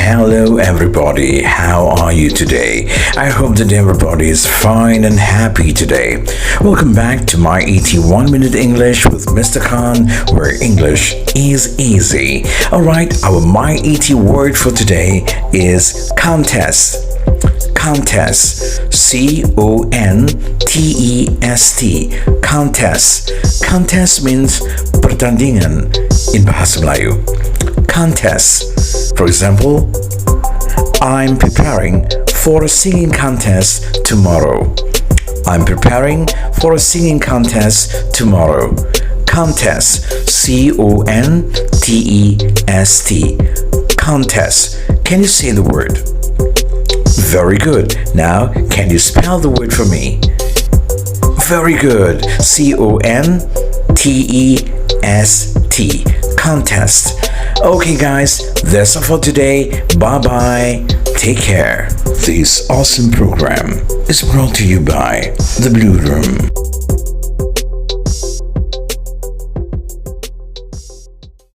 Hello everybody, how are you today? I hope that everybody is fine and happy today. Welcome back to my 81-minute English with Mr. Khan, where English is easy. Alright, our My 80 word for today is contest. Contest. C-O-N-T-E-S-T. Contest. Contest means pertandingan in bahasa Melayu. Contest. For example, I'm preparing for a singing contest tomorrow. I'm preparing for a singing contest tomorrow. Contest. C-O-N-T-E-S-T. Contest. Can you say the word? Very good. Now, can you spell the word for me? Very good. C-O-N-T-E-S-T. Contest. Okay guys, that's all for today. Bye-bye. Take care. This awesome program is brought to you by The Blue Room.